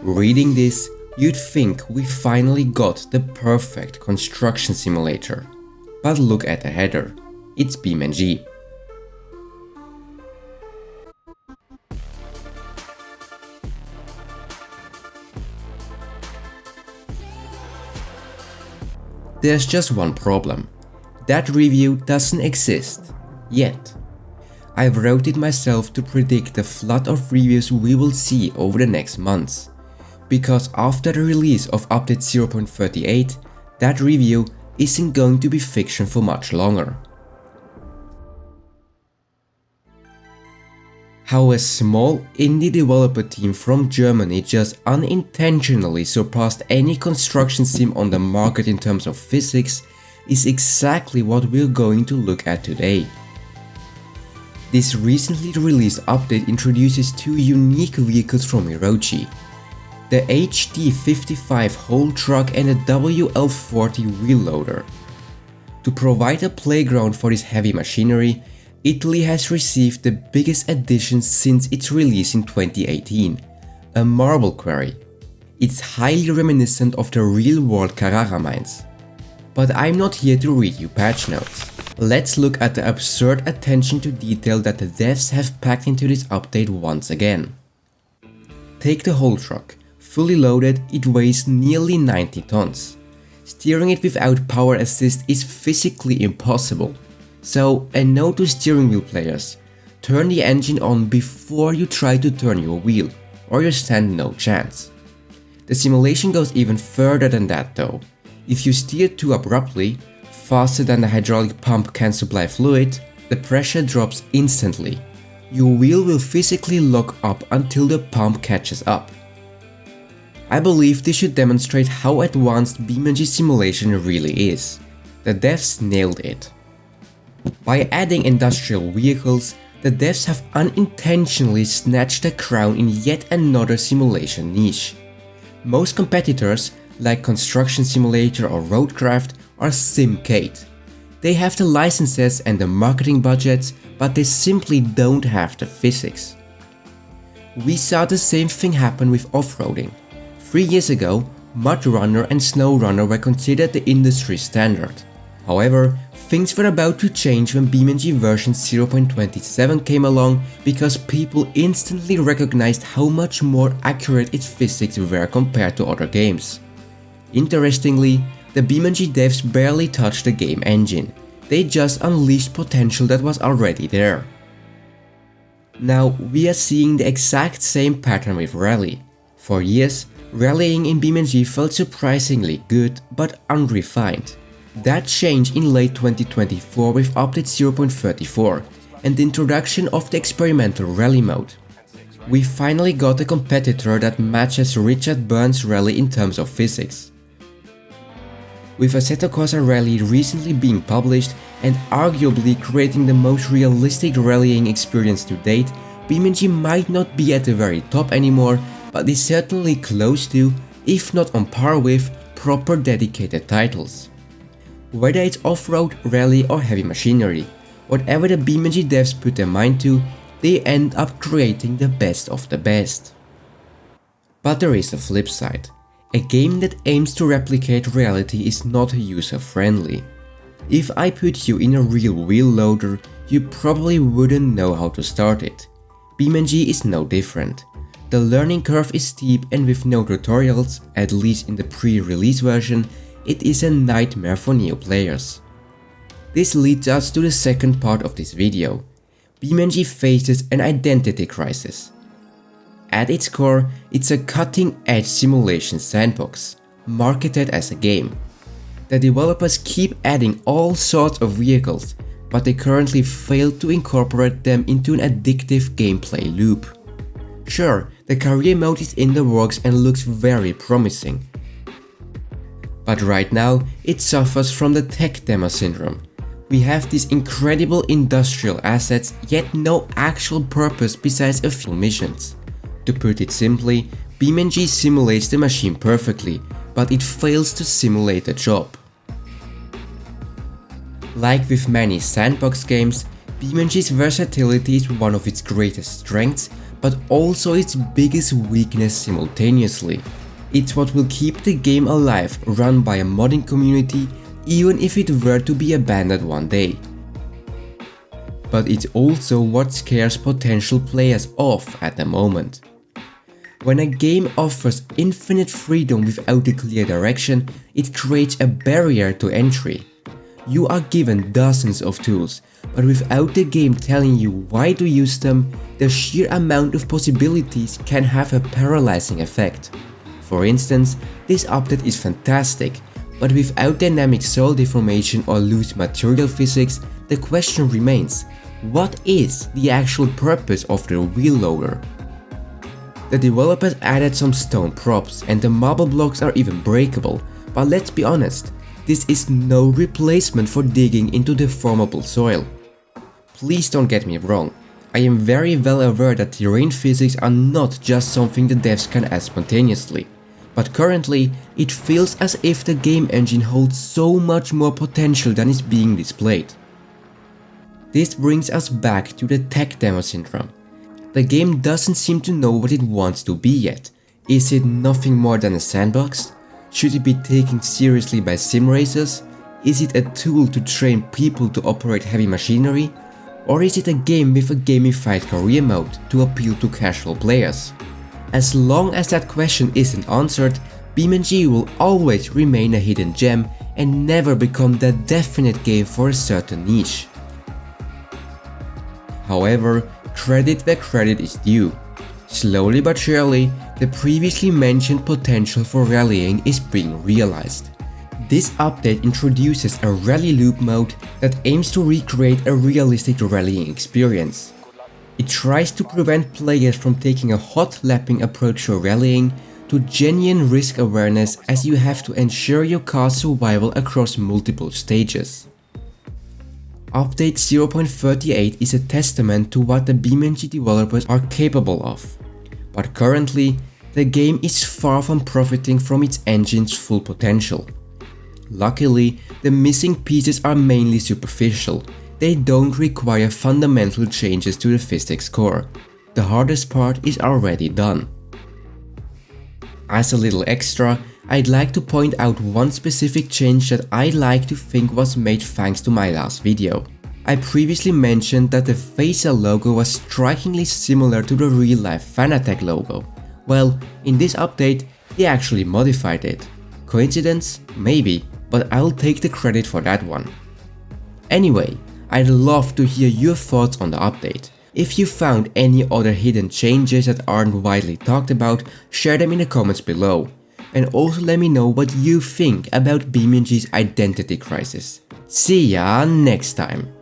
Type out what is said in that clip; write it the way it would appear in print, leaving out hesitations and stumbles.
Reading this, you'd think we finally got the perfect construction simulator. But look at the header, it's BeamNG. There's just one problem. That review doesn't exist. Yet. I've wrote it myself to predict the flood of reviews we will see over the next months. Because after the release of update 0.38, that review isn't going to be fiction for much longer. How a small indie developer team from Germany just unintentionally surpassed any construction sim on the market in terms of physics is exactly what we're going to look at today. This recently released update introduces two unique vehicles from Hirochi, the HD55 whole truck and the WL40 wheel loader. To provide a playground for this heavy machinery, Italy has received the biggest addition since its release in 2018, a marble quarry. It's highly reminiscent of the real-world Carrara mines. But I'm not here to read you patch notes. Let's look at the absurd attention to detail that the devs have packed into this update once again. Take the whole truck. Fully loaded, it weighs nearly 90 tons. Steering it without power assist is physically impossible. So, a note to steering wheel players, turn the engine on before you try to turn your wheel, or you stand no chance. The simulation goes even further than that though. If you steer too abruptly, faster than the hydraulic pump can supply fluid, the pressure drops instantly. Your wheel will physically lock up until the pump catches up. I believe this should demonstrate how advanced BeamNG simulation really is. The devs nailed it. By adding industrial vehicles, the devs have unintentionally snatched the crown in yet another simulation niche. Most competitors, like Construction Simulator or Roadcraft, are SimCade. They have the licenses and the marketing budgets, but they simply don't have the physics. We saw the same thing happen with off-roading. 3 years ago, Mud Runner and Snow Runner were considered the industry standard. However, things were about to change when BeamNG version 0.27 came along because people instantly recognized how much more accurate its physics were compared to other games. Interestingly, the BeamNG devs barely touched the game engine, they just unleashed potential that was already there. Now we are seeing the exact same pattern with Rally. For years, rallying in BeamNG felt surprisingly good but unrefined. That changed in late 2024 with update 0.34 and the introduction of the experimental rally mode. We finally got a competitor that matches Richard Burns' Rally in terms of physics. With Assetto Corsa Rally recently being published and arguably creating the most realistic rallying experience to date, BeamNG might not be at the very top anymore, but is certainly close to, if not on par with, proper dedicated titles. Whether it's off-road, rally or heavy machinery, whatever the BeamNG devs put their mind to, they end up creating the best of the best. But there is a flip side. A game that aims to replicate reality is not user-friendly. If I put you in a real wheel loader, you probably wouldn't know how to start it. BeamNG is no different. The learning curve is steep and with no tutorials, at least in the pre-release version, it is a nightmare for new players. This leads us to the second part of this video. BeamNG faces an identity crisis. At its core, it's a cutting-edge simulation sandbox, marketed as a game. The developers keep adding all sorts of vehicles, but they currently fail to incorporate them into an addictive gameplay loop. Sure, the career mode is in the works and looks very promising. But right now, it suffers from the tech demo syndrome. We have these incredible industrial assets, yet no actual purpose besides a few missions. To put it simply, BeamNG simulates the machine perfectly, but it fails to simulate the job. Like with many sandbox games, BeamNG's versatility is one of its greatest strengths, but also its biggest weakness simultaneously. It's what will keep the game alive, run by a modding community, even if it were to be abandoned one day. But it's also what scares potential players off at the moment. When a game offers infinite freedom without a clear direction, it creates a barrier to entry. You are given dozens of tools, but without the game telling you why to use them, the sheer amount of possibilities can have a paralyzing effect. For instance, this update is fantastic, but without dynamic soil deformation or loose material physics, the question remains, what is the actual purpose of the wheel loader? The developers added some stone props and the marble blocks are even breakable, but let's be honest, this is no replacement for digging into deformable soil. Please don't get me wrong, I am very well aware that terrain physics are not just something the devs can add spontaneously, but currently it feels as if the game engine holds so much more potential than is being displayed. This brings us back to the tech demo syndrome. The game doesn't seem to know what it wants to be yet. Is it nothing more than a sandbox? Should it be taken seriously by sim racers? Is it a tool to train people to operate heavy machinery? Or is it a game with a gamified career mode to appeal to casual players? As long as that question isn't answered, BeamNG will always remain a hidden gem and never become the definite game for a certain niche. However, credit where credit is due. Slowly but surely, the previously mentioned potential for rallying is being realized. This update introduces a rally loop mode that aims to recreate a realistic rallying experience. It tries to prevent players from taking a hot lapping approach to rallying to genuine risk awareness, as you have to ensure your car's survival across multiple stages. Update 0.38 is a testament to what the BeamNG developers are capable of, but currently, the game is far from profiting from its engine's full potential. Luckily, the missing pieces are mainly superficial, they don't require fundamental changes to the physics core. The hardest part is already done. As a little extra, I'd like to point out one specific change that I like to think was made thanks to my last video. I previously mentioned that the Facer logo was strikingly similar to the real-life Fanatec logo. Well, in this update, they actually modified it. Coincidence? Maybe, but I'll take the credit for that one. Anyway, I'd love to hear your thoughts on the update. If you found any other hidden changes that aren't widely talked about, share them in the comments below. And also let me know what you think about BeamNG's identity crisis. See ya next time!